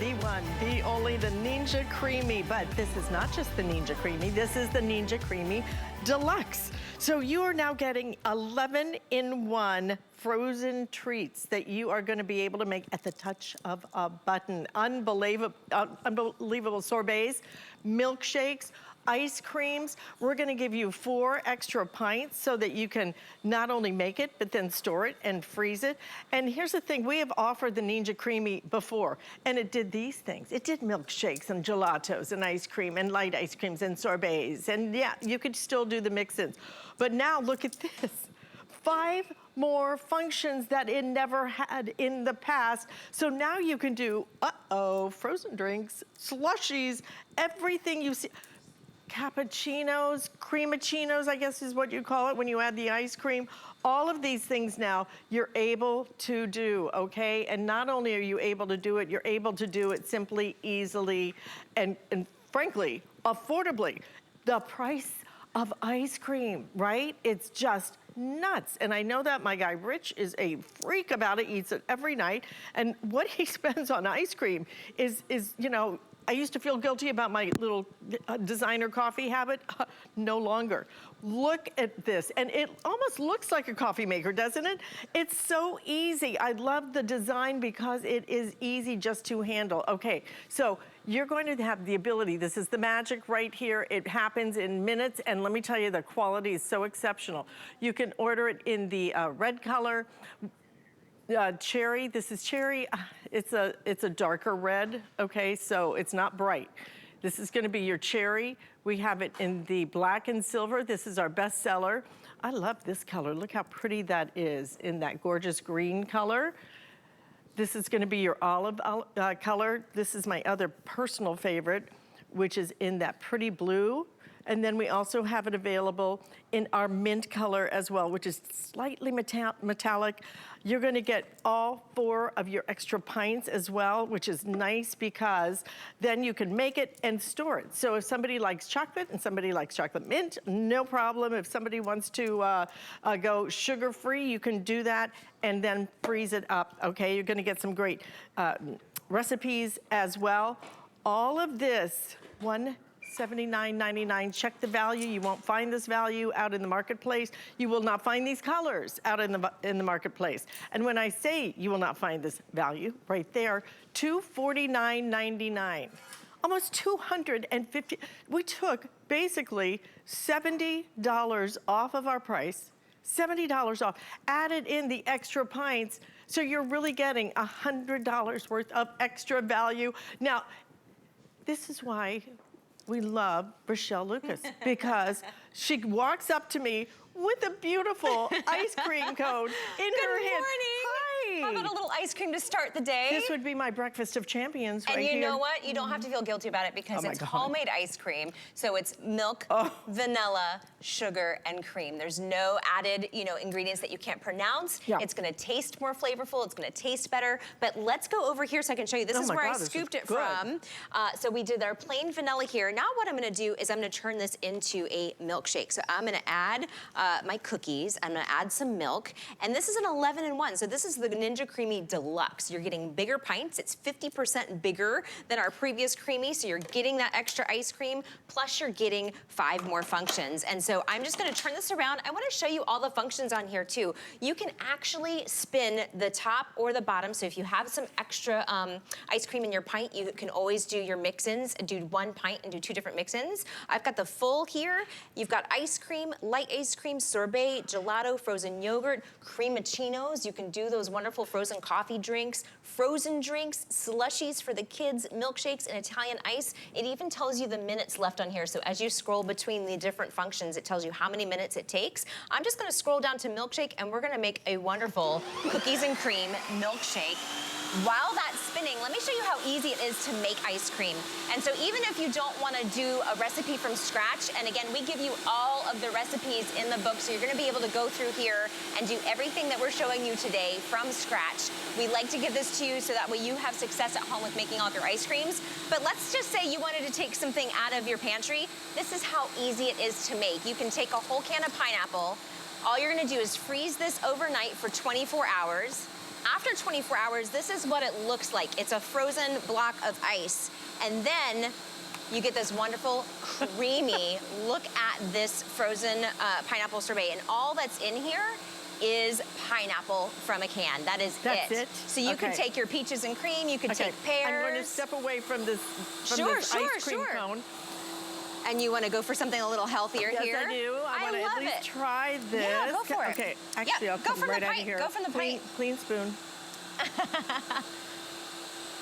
the one, the only, the Ninja Creami. But this is not just the Ninja Creami, this is the Ninja Creami Deluxe. So you are now getting 11-in-1 frozen treats that you are going to be able to make at the touch of a button. Unbelievable sorbets, milkshakes, ice creams. We're gonna give you 4 extra pints so that you can not only make it, but then store it and freeze it. And here's the thing, we have offered the Ninja Creami before, and it did these things. It did milkshakes and gelatos and ice cream and light ice creams and sorbets. And yeah, you could still do the mix-ins. But now look at this. 5 more functions that it never had in the past. So now you can do, frozen drinks, slushies, everything you see. Cappuccinos, creamiccinos, I guess is what you call it when you add the ice cream. All of these things now you're able to do, okay? And not only are you able to do it, you're able to do it simply, easily, and frankly, affordably. The price of ice cream, right? It's just nuts. And I know that my guy Rich is a freak about it, eats it every night. And what he spends on ice cream is you know, I used to feel guilty about my little designer coffee habit. No longer. Look at this. And it almost looks like a coffee maker, doesn't it? It's so easy. I love the design because it is easy just to handle. Okay, so you're going to have the ability, this is the magic right here. It happens in minutes, and let me tell you, the quality is so exceptional. You can order it in the red color, cherry. This is cherry. It's a darker red, okay? So it's not bright. This is gonna be your cherry. We have it in the black and silver. This is our best seller. I love this color. Look how pretty that is in that gorgeous green color. This is gonna be your olive color. This is my other personal favorite, which is in that pretty blue. And then we also have it available in our mint color as well, which is slightly metallic. You're gonna get all 4 of your extra pints as well, which is nice because then you can make it and store it. So if somebody likes chocolate and somebody likes chocolate mint, no problem. If somebody wants to go sugar-free, you can do that and then freeze it up, okay? You're gonna get some great recipes as well. All of this, $179.99. Check the value. You won't find this value out in the marketplace. You will not find these colors out in the marketplace. And when I say you will not find this value, right there, $249.99. Almost $250. We took basically $70 off of our price, $70 off, added in the extra pints, so you're really getting $100 worth of extra value. Now, this is why we love Rochelle Lucas, because she walks up to me with a beautiful ice cream cone in her hand. Good morning. Hi. How about a little ice cream to start the day? This would be my breakfast of champions right here. And you know what? You don't have to feel guilty about it because it's homemade ice cream. So it's milk, vanilla, sugar, and cream. There's no added, ingredients that you can't pronounce. Yeah. It's gonna taste more flavorful. It's gonna taste better. But let's go over here so I can show you. This is where I scooped it from. So we did our plain vanilla here. Now what I'm gonna do is I'm gonna turn this into a milkshake. So I'm gonna add my cookies. I'm gonna add some milk. And this is an 11-in-1. So this is the Ninja Creami Deluxe. You're getting bigger pints. It's 50% bigger than our previous Creami. So you're getting that extra ice cream, plus you're getting 5 more functions. And so I'm just gonna turn this around. I wanna show you all the functions on here too. You can actually spin the top or the bottom. So if you have some extra ice cream in your pint, you can always do your mix-ins, do 1 pint and do 2 different mix-ins. I've got the full here. You've got ice cream, light ice cream, sorbet, gelato, frozen yogurt, creamiccinos. You can do those wonderful frozen coffee drinks, frozen drinks, slushies for the kids, milkshakes, and Italian ice. It even tells you the minutes left on here. So as you scroll between the different functions, it tells you how many minutes it takes. I'm just gonna scroll down to milkshake, and we're gonna make a wonderful cookies and cream milkshake. While that's spinning, let me show you how easy it is to make ice cream. And so even if you don't want to do a recipe from scratch, and again, we give you all of the recipes in the book, so you're going to be able to go through here and do everything that we're showing you today from scratch. We like to give this to you so that way you have success at home with making all of your ice creams. But let's just say you wanted to take something out of your pantry. This is how easy it is to make. You can take a whole can of pineapple. All you're going to do is freeze this overnight for 24 hours. after 24 hours, this is what it looks like. It's a frozen block of ice. And then you get this wonderful, creamy, look at this frozen pineapple sorbet. And all that's in here is pineapple from a can. That's it. So you can take your peaches and cream, you can take pears. I'm going to step away from this, ice cream cone. And you want to go for something a little healthier here? Yes, I do. I want to at least try this. Yeah, go for it. Okay, actually, I'll come right out of here. Go from the pint. Clean spoon.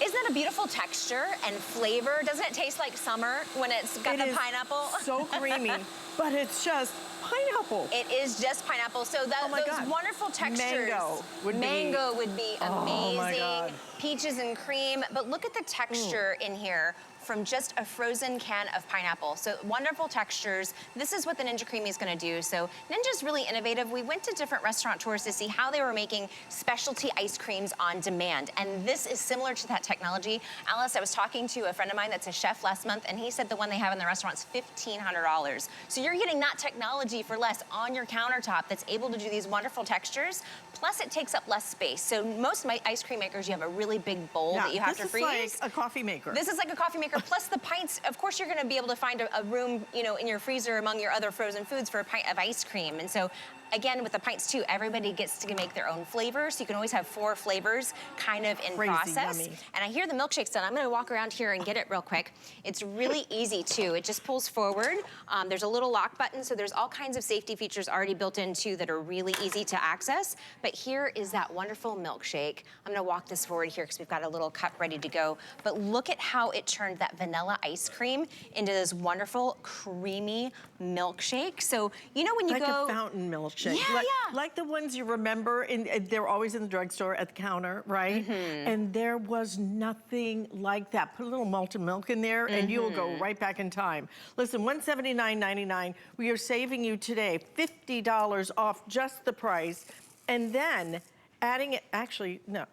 Isn't that a beautiful texture and flavor? Doesn't it taste like summer when it's got the pineapple? So creamy, but it's just pineapple. It is just pineapple. So those wonderful textures. Mango would be amazing. Oh my God. Peaches and cream. But look at the texture in here from just a frozen can of pineapple. So wonderful textures. This is what the Ninja Creami is gonna do. So Ninja's really innovative. We went to different restaurateurs to see how they were making specialty ice creams on demand. And this is similar to that technology. Alice, I was talking to a friend of mine that's a chef last month, and he said the one they have in the restaurant's $1,500. So you're getting that technology for less on your countertop that's able to do these wonderful textures. Plus it takes up less space. So most ice cream makers, you have a really big bowl that you have to freeze. This is like a coffee maker. This is like a coffee maker. Plus the pints, of course, you're going to be able to find a room, you know, in your freezer among your other frozen foods for a pint of ice cream. And so, again, with the pints too, everybody gets to make their own flavors. So you can always have 4 flavors kind of in process. Yummy. And I hear the milkshake's done. I'm going to walk around here and get it real quick. It's really easy too. It just pulls forward. There's a little lock button, so there's all kinds of safety features already built into that are really easy to access. But here is that wonderful milkshake. I'm going to walk this forward here because we've got a little cup ready to go. But look at how it turned that vanilla ice cream into this wonderful creamy milkshake. So you know when you go like a fountain milkshake. Yeah, like the ones you remember, they're always in the drugstore at the counter, right? And there was nothing like that. Put a little malted milk in there and you'll go right back in time. Listen, $179.99, we are saving you today $50 off just the price, and then adding it, actually, no,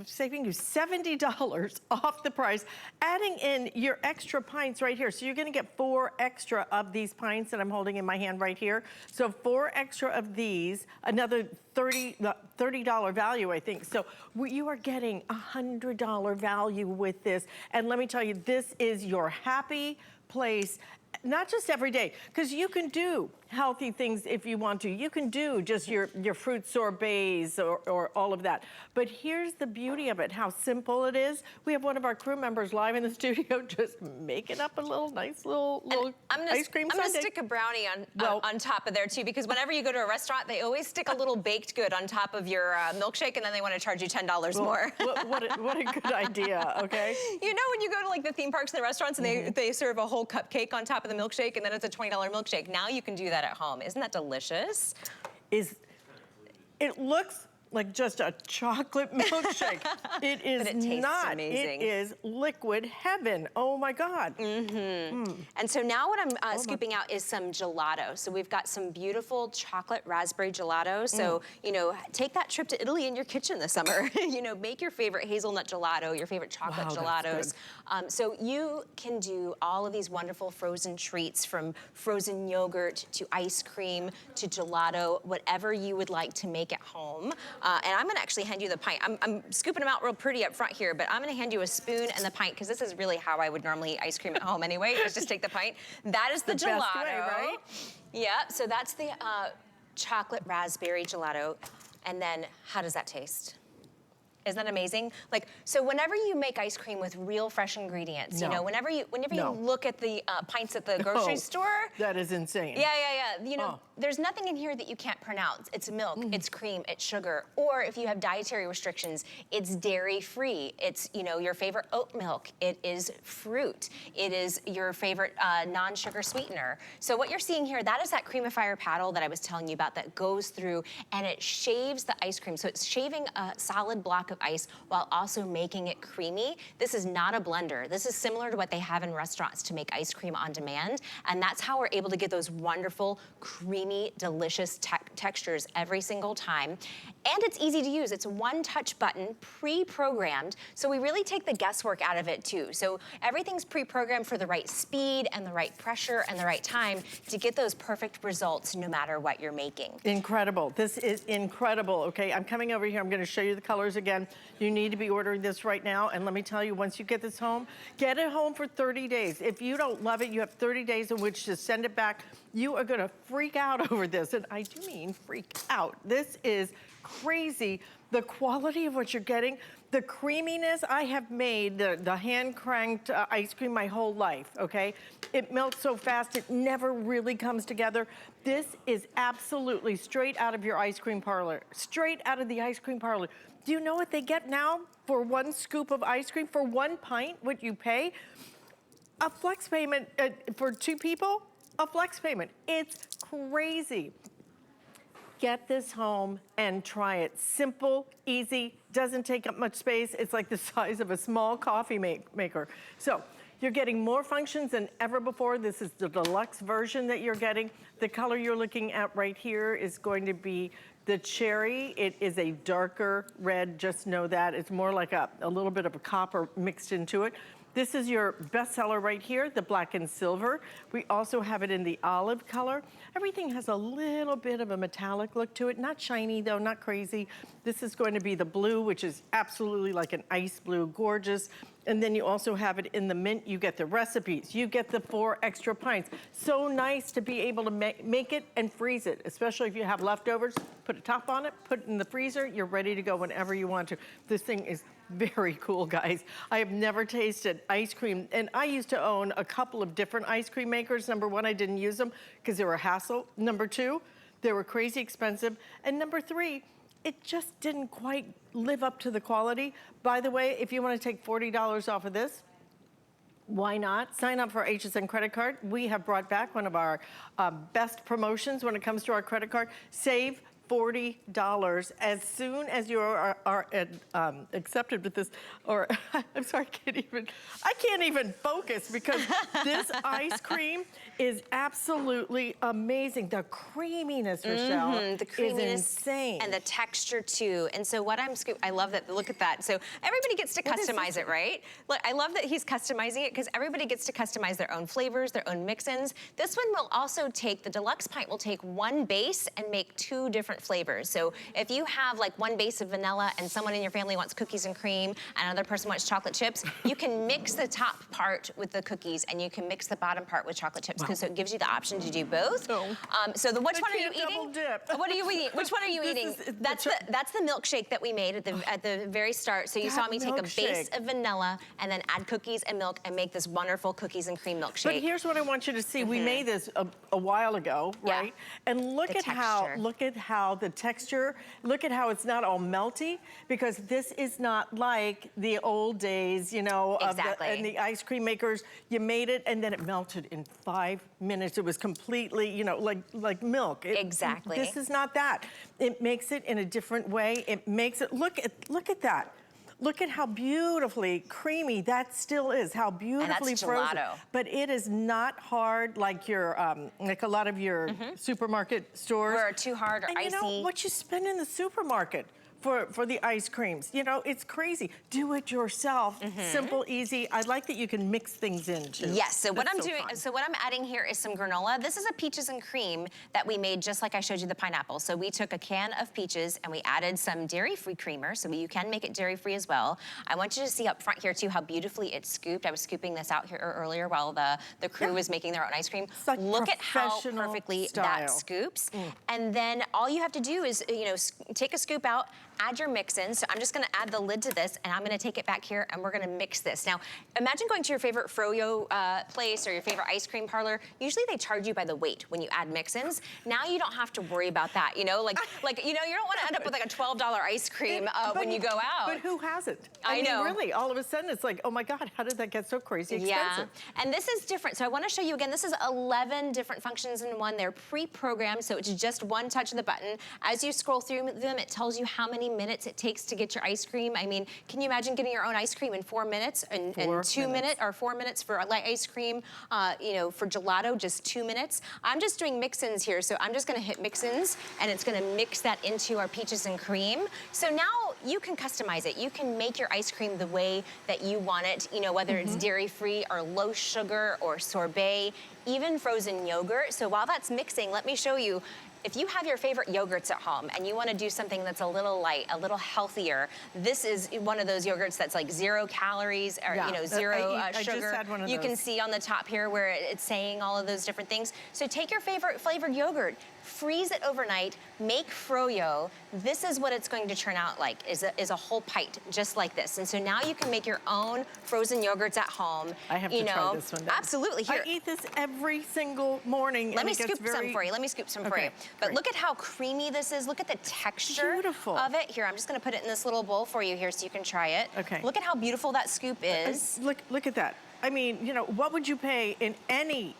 saving you $70 off the price, adding in your extra pints right here. So you're gonna get 4 extra of these pints that I'm holding in my hand right here. So 4 extra of these, another $30 value, I think. So you are getting $100 value with this. And let me tell you, this is your happy place, not just every day, because you can do healthy things if you want to. You can do just your fruit sorbets or all of that. But here's the beauty of it, how simple it is. We have one of our crew members live in the studio just making up a nice little ice cream sundae. I'm gonna stick a brownie on top of there too, because whenever you go to a restaurant, they always stick a little baked good on top of your milkshake, and then they want to charge you $10 more. What a good idea, okay? You know when you go to like the theme parks and the restaurants and they serve a whole cupcake on top of the milkshake, and then it's a $20 milkshake. Now you can do that at home. Isn't that delicious? It looks like just a chocolate milkshake. It is but it tastes not. Amazing. It is liquid heaven. Oh my God. And so now what I'm scooping out is some gelato. So we've got some beautiful chocolate raspberry gelato. So, you know, take that trip to Italy in your kitchen this summer. You know, make your favorite hazelnut gelato, your favorite chocolate gelatos. So you can do all of these wonderful frozen treats, from frozen yogurt to ice cream to gelato, whatever you would like to make at home. And I'm gonna actually hand you the pint. I'm scooping them out real pretty up front here, but I'm gonna hand you a spoon and the pint, because this is really how I would normally eat ice cream at home anyway, is just take the pint. That is the gelato. Best way, right? Yeah, so that's the chocolate raspberry gelato. And then how does that taste? Isn't that amazing? Like, so whenever you make ice cream with real fresh ingredients, you know, whenever you look at the pints at the grocery store. That is insane. Yeah. You know, there's nothing in here that you can't pronounce. It's milk, it's cream, it's sugar. Or if you have dietary restrictions, it's dairy-free. It's, you know, your favorite oat milk. It is fruit. It is your favorite non-sugar sweetener. So what you're seeing here, that is that Creamify paddle that I was telling you about that goes through and it shaves the ice cream. So it's shaving a solid block of of ice while also making it creamy. This is not a blender. This is similar to what they have in restaurants to make ice cream on demand. And that's how we're able to get those wonderful, creamy, delicious textures every single time. And it's easy to use. It's a one-touch button, pre-programmed. So we really take the guesswork out of it too. So everything's pre-programmed for the right speed and the right pressure and the right time to get those perfect results no matter what you're making. Incredible. This is incredible. Okay, I'm coming over here. I'm going to show you the colors again. You need to be ordering this right now. And let me tell you, once you get this home, get it home for 30 days. If you don't love it, you have 30 days in which to send it back. You are going to freak out over this. And I do mean freak out. This is crazy. The quality of what you're getting, the creaminess. I have made the hand-cranked ice cream my whole life, okay? It melts so fast, it never really comes together. This is absolutely straight out of your ice cream parlor, straight out of the ice cream parlor. Do you know what they get now for 1 scoop of ice cream? For 1 pint, what you pay? A flex payment for 2 people? A flex payment. It's crazy. Get this home and try it. Simple, easy, doesn't take up much space. It's like the size of a small coffee maker. So you're getting more functions than ever before. This is the deluxe version that you're getting. The color you're looking at right here is going to be the cherry. It is a darker red, just know that. It's more like a little bit of a copper mixed into it. This is your bestseller right here, the black and silver. We also have it in the olive color. Everything has a little bit of a metallic look to it. Not shiny though, not crazy. This is going to be the blue, which is absolutely like an ice blue, gorgeous. And then you also have it in the mint. You get the recipes. You get the 4 extra pints. So nice to be able to make it and freeze it, especially if you have leftovers. Put a top on it, put it in the freezer. You're ready to go whenever you want to. This thing is very cool, guys. I have never tasted ice cream, and I used to own a couple of different ice cream makers. Number 1, I didn't use them because they were a hassle. Number 2, they were crazy expensive. And number 3, it just didn't quite live up to the quality. By the way, if you want to take $40 off of this, why not? Sign up for HSN credit card. We have brought back one of our best promotions when it comes to our credit card. Save $40 as soon as you are accepted with this, or I'm sorry, I can't even focus because this ice cream is absolutely amazing. The creaminess, Rochelle, the creaminess is insane. And the texture too. And so what I love that, look at that. So everybody gets to customize it, right? Look, I love that he's customizing it because everybody gets to customize their own flavors, their own mix-ins. This one will also take, the deluxe pint will take 1 base and make 2 different flavors. So if you have like 1 base of vanilla and someone in your family wants cookies and cream and another person wants chocolate chips, you can mix the top part with the cookies and you can mix the bottom part with chocolate chips because it gives you the option to do both. So which one are you eating? What are you eating? Which one are you eating? That's the milkshake that we made at the very start. So you saw me take a base of vanilla and then add cookies and milk and make this wonderful cookies and cream milkshake. But here's what I want you to see. We made this a while ago, right? Yeah. And look at how the texture, look at how it's not all melty, because this is not like the old days, you know, and the ice cream makers. You made it and then it melted in 5 minutes. It was completely, you know, like milk. Exactly. This is not that. It makes it in a different way. It makes it, look at that. Look at how beautifully creamy that still is, how beautifully and that's frozen. Gelato. But it is not hard like your, like a lot of your supermarket stores. Or too hard or and icy. You know what you spend in the supermarket for the ice creams. You know, it's crazy. Do it yourself. Simple, easy. I like that you can mix things in too. Yes, so what I'm doing, so what I'm adding here is some granola. This is a peaches and cream that we made just like I showed you the pineapple. So we took a can of peaches and we added some dairy-free creamer, so you can make it dairy-free as well. I want you to see up front here too how beautifully it's scooped. I was scooping this out here earlier while the crew was making their own ice cream. Like look at how perfectly that scoops. And then all you have to do is, you know, take a scoop out, add your mix-in. So I'm just gonna add the lid to this and I'm gonna take it back here and we're gonna mix this. Now, imagine going to your favorite froyo place or your favorite ice cream parlor. Usually they charge you by the weight when you add mix-ins. Now you don't have to worry about that, you know? Like you know, you don't wanna end up with like a $12 ice cream when you go out. But who hasn't? I know. Mean, really, all of a sudden it's like, oh my God, how did that get so crazy expensive? Yeah, and this is different. So I wanna show you again, this is 11 different functions in one. They're pre-programmed, so it's just 1 touch of the button. As you scroll through them, it tells you how many many minutes it takes to get your ice cream. I mean, can you imagine getting your own ice cream in 4 minutes and 2 minutes or 4 minutes for light ice cream? You know, for gelato, just 2 minutes. I'm just doing mix-ins here, so I'm just gonna hit mix-ins and it's gonna mix that into our peaches and cream. So now you can customize it. You can make your ice cream the way that you want it, you know, whether it's dairy-free or low sugar or sorbet, even frozen yogurt. So while that's mixing, let me show you. If you have your favorite yogurts at home and you want to do something that's a little light, a little healthier, this is one of those yogurts that's like 0 calories or you know, 0 sugar. I just had one of you those. can see on the top here where it's saying all of those different things. So take your favorite flavored yogurt, freeze it overnight, make froyo. This is what it's going to turn out like, is a whole pint, just like this. And so now you can make your own frozen yogurts at home. I have to try this one. Absolutely. Here. I eat this every single morning. Let me scoop some for you. Let me scoop some for you. But look at how creamy this is. Look at the texture of it. Here, I'm just gonna put it in this little bowl for you here so you can try it. Okay. Look at how beautiful that scoop is. Look at that. I mean, you know, what would you pay in any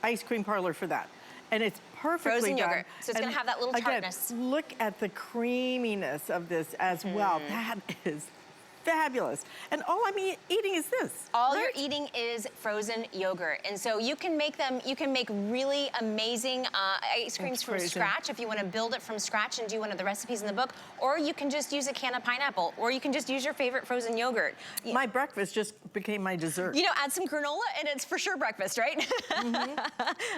ice cream parlor for that? And it's perfectly frozen done. yogurt. So it's gonna have that little tartness. Again, look at the creaminess of this as well. That is fabulous. And all I'm eating is this. All you're eating is frozen yogurt. And so you can make them, you can make really amazing ice creams from scratch if you want to build it from scratch and do one of the recipes in the book, or you can just use a can of pineapple, or you can just use your favorite frozen yogurt. My breakfast just became my dessert. You know, add some granola and it's for sure breakfast, right?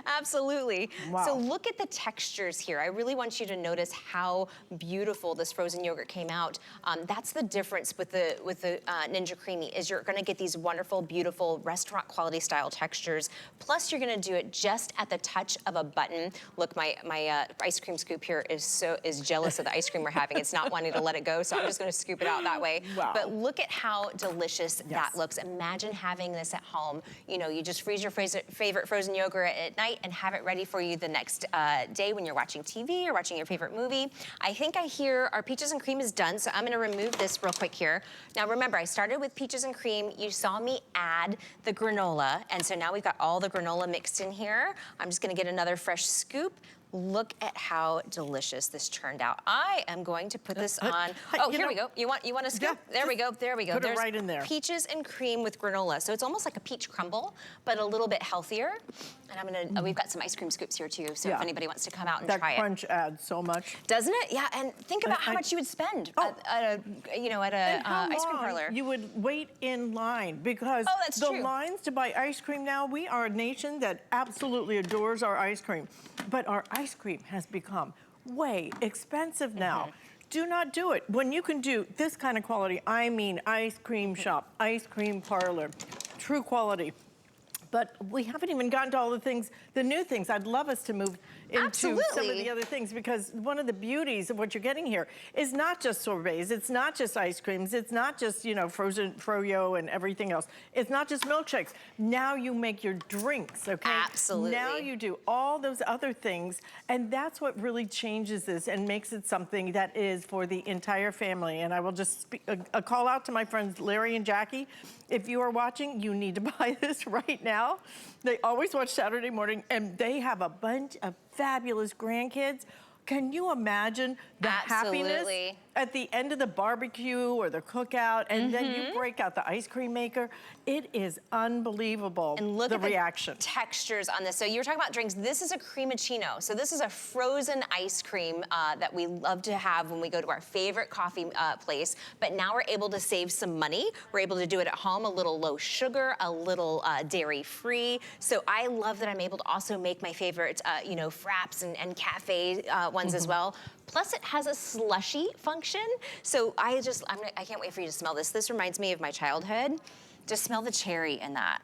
Absolutely. Wow. So look at the textures here. I really want you to notice how beautiful this frozen yogurt came out. That's the difference with the Ninja Creami, is you're gonna get these wonderful, beautiful restaurant quality style textures. Plus you're gonna do it just at the touch of a button. Look, my ice cream scoop here is jealous of the ice cream we're having. It's not wanting to let it go, so I'm just gonna scoop it out that way. Wow. But look at how delicious that looks. Imagine having this at home. You know, you just freeze your favorite frozen yogurt at night and have it ready for you the next day when you're watching TV or watching your favorite movie. I think I hear our peaches and cream is done, so I'm gonna remove this real quick here. Now remember, I started with peaches and cream. You saw me add the granola, and so now we've got all the granola mixed in here. I'm just gonna get another fresh scoop. Look at how delicious this turned out. I am going to put this on. Oh, here we go. You want a scoop? Yeah, there we go. There we go. Put it right in there. Peaches and cream with granola. So it's almost like a peach crumble, but a little bit healthier. And I'm gonna. We've got some ice cream scoops here too. So if anybody wants to come out and try it. That crunch adds so much. Doesn't it? Yeah. And think about how much you would spend at a ice cream parlor. You would wait in line, because the lines to buy ice cream now. We are a nation that absolutely adores our ice cream, but our ice cream has become way expensive now. Do not do it when you can do this kind of quality. I mean, ice cream shop, ice cream parlor, true quality. But we haven't even gotten to all the things, the new things. I'd love us to move into some of the other things, because one of the beauties of what you're getting here is not just sorbets, it's not just ice creams, it's not just, you know, frozen froyo and everything else. It's not just milkshakes. Now you make your drinks, okay? Absolutely. Now you do all those other things, and that's what really changes this and makes it something that is for the entire family. And I will just speak, a call out to my friends Larry and Jackie. If you are watching, you need to buy this right now. They always watch Saturday morning, and they have a bunch of fabulous grandkids. Can you imagine the happiness at the end of the barbecue or the cookout, and then you break out the ice cream maker? It is unbelievable, and look the at reaction. The textures on this. So you were talking about drinks. This is a creamiccino. So this is a frozen ice cream that we love to have when we go to our favorite coffee place. But now we're able to save some money. We're able to do it at home, a little low sugar, a little dairy-free. So I love that I'm able to also make my favorite, you know, fraps and cafe ones as well. Plus it has a slushy function. So I can't wait for you to smell this. This reminds me of my childhood. Just smell the cherry in that.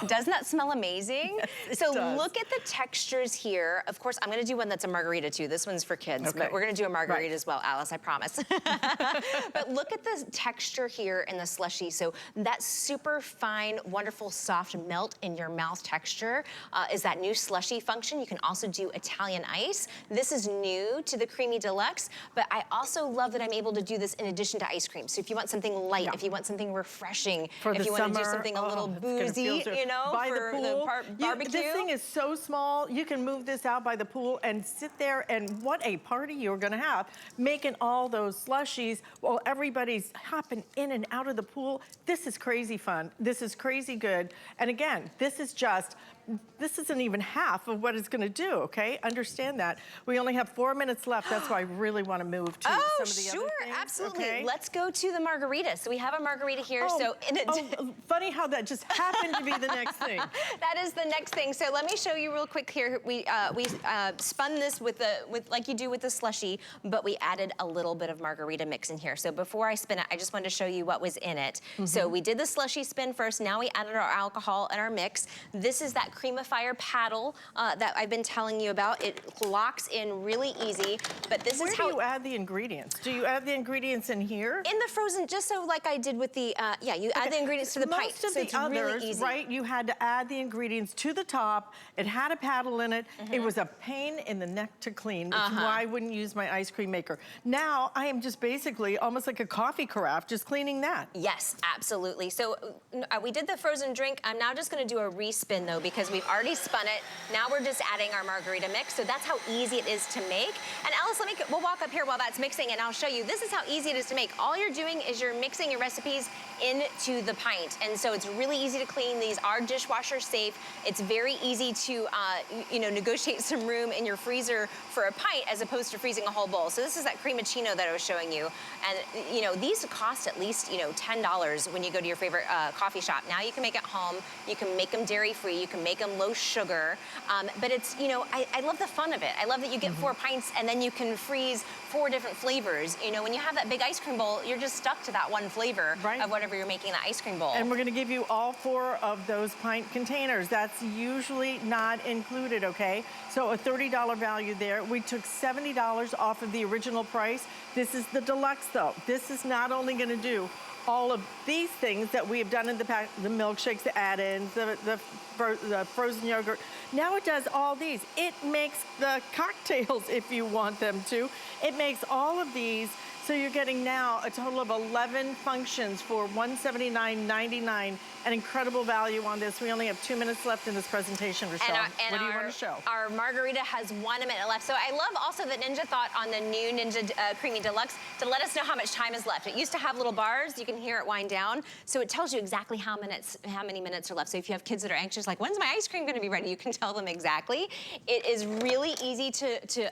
Doesn't that smell amazing? Yes, so look at the textures here. Of course, I'm gonna do one that's a margarita too. This one's for kids, but we're gonna do a margarita as well, Alice, I promise. But look at the texture here in the slushie. So that super fine, wonderful, soft melt in your mouth texture is that new slushie function. You can also do Italian ice. This is new to the Creami Deluxe, but I also love that I'm able to do this in addition to ice cream. So if you want something light, if you want something refreshing, if you want to do something a little boozy, you know, by for the pool. barbecue. This thing is so small, you can move this out by the pool and sit there, and what a party you're gonna have, making all those slushies while everybody's hopping in and out of the pool. This is crazy fun. This is crazy good. And again, this isn't even half of what it's gonna do, okay? Understand that. We only have 4 minutes left. That's why I really wanna move to some of the other things. Absolutely. Okay? Let's go to the margarita. So we have a margarita here. Funny how that just happened to be the next thing. That is the next thing. So let me show you real quick here. We spun this with like you do with the slushie, but we added a little bit of margarita mix in here. So before I spin it, I just wanted to show you what was in it. So we did the slushie spin first. Now we added our alcohol and our mix. This is that Creamify paddle that I've been telling you about. It locks in really easy, but this is how— Where do you add the ingredients? Do you add the ingredients in here? In the frozen, just so like I did with the, you add the ingredients to the pint. Most of so the it's others, really easy. right, you had to add the ingredients to the top. It had a paddle in it. It was a pain in the neck to clean, which is why I wouldn't use my ice cream maker. Now, I am just basically almost like a coffee carafe, just cleaning that. Yes, absolutely. So we did the frozen drink. I'm now just gonna do a respin though, because we've already spun it. Now we're just adding our margarita mix. So that's how easy it is to make. And Alice, we'll walk up here while that's mixing and I'll show you. This is how easy it is to make. All you're doing is you're mixing your recipes into the pint. And so it's really easy to clean. These are dishwasher safe. It's very easy to, negotiate some room in your freezer for a pint as opposed to freezing a whole bowl. So this is that creamiccino that I was showing you. And, these cost at least, $10 when you go to your favorite coffee shop. Now you can make it home. You can make them dairy-free. You can make them low sugar. But it's, I love the fun of it. I love that you get 4 pints and then you can freeze 4 different flavors. When you have that big ice cream bowl, you're just stuck to that one flavor of whatever you're making in the ice cream bowl. And we're gonna give you all 4 of those pint containers. That's usually not included, okay? So a $30 value there. We took $70 off of the original price. This is the deluxe though. This is not only gonna do all of these things that we have done in the pack, the milkshakes, the add-ins, the frozen yogurt. Now it does all these. It makes the cocktails if you want them to. It makes all of these. So you're getting now a total of 11 functions for $179.99. An incredible value on this. We only have 2 minutes left in this presentation, Rochelle. What do you want to show? Our margarita has 1 minute left. So I love also that Ninja thought on the new Ninja Creami Deluxe to let us know how much time is left. It used to have little bars. You can hear it wind down. So it tells you exactly how many minutes are left. So if you have kids that are anxious, like, when's my ice cream going to be ready? You can tell them exactly. It is really easy to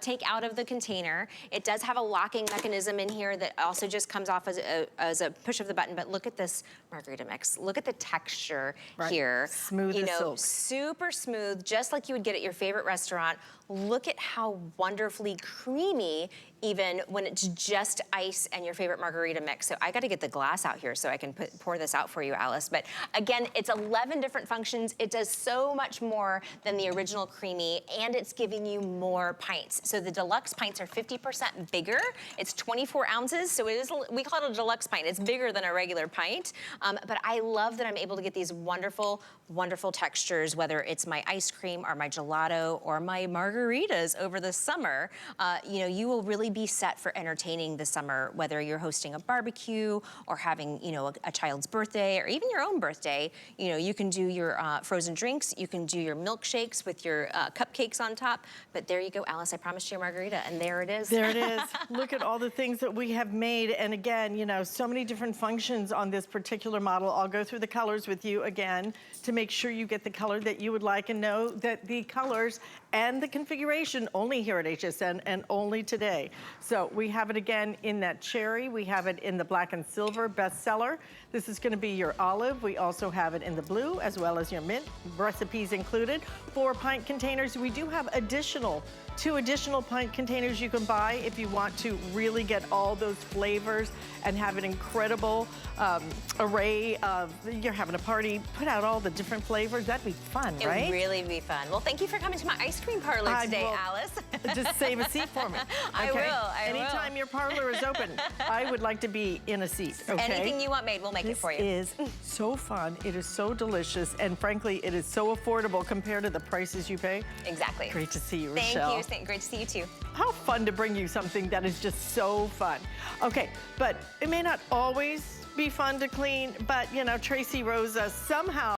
take out of the container. It does have a locking mechanism in here that also just comes off as a push of the button. But look at this margarita mix. Look at the texture here. Smooth as silk. Super smooth, just like you would get at your favorite restaurant. Look at how wonderfully creamy, even when it's just ice and your favorite margarita mix. So I got to get the glass out here so I can pour this out for you, Alice. But again, it's 11 different functions. It does so much more than the original Creami, and it's giving you more pints. So the deluxe pints are 50% bigger. It's 24 ounces, so it is, we call it a deluxe pint. It's bigger than a regular pint. But I love that I'm able to get these wonderful, wonderful textures, whether it's my ice cream or my gelato or my margaritas over the summer. You will really be set for entertaining the summer, whether you're hosting a barbecue or having, a child's birthday or even your own birthday. You can do your frozen drinks, you can do your milkshakes with your cupcakes on top. But there you go, Alice, I promised you a margarita, and there it is. There it is. Look at all the things that we have made. And again, so many different functions on this particular model. I'll go through the colors with you again to make sure you get the color that you would like, and know that the colors and the configuration only here at HSN and only today. So we have it again in that cherry. We have it in the black and silver bestseller. This is going to be your olive. We also have it in the blue as well as your mint. Recipes included. 4 pint containers. We do have 2 additional pint containers you can buy if you want to really get all those flavors and have an incredible array of, you're having a party, put out all the different flavors. That'd be fun, right? It would really be fun. Well, thank you for coming to my ice cream parlor today, Alice. Just save a seat for me. Okay? I will. Anytime your parlor is open, I would like to be in a seat, okay? Anything you want made, we'll make it for you. This is so fun. It is so delicious. And frankly, it is so affordable compared to the prices you pay. Exactly. Great to see you, Rochelle. Thank you. Great to see you too. How fun to bring you something that is just so fun. Okay, but it may not always be fun to clean, but Tracy Rosa somehow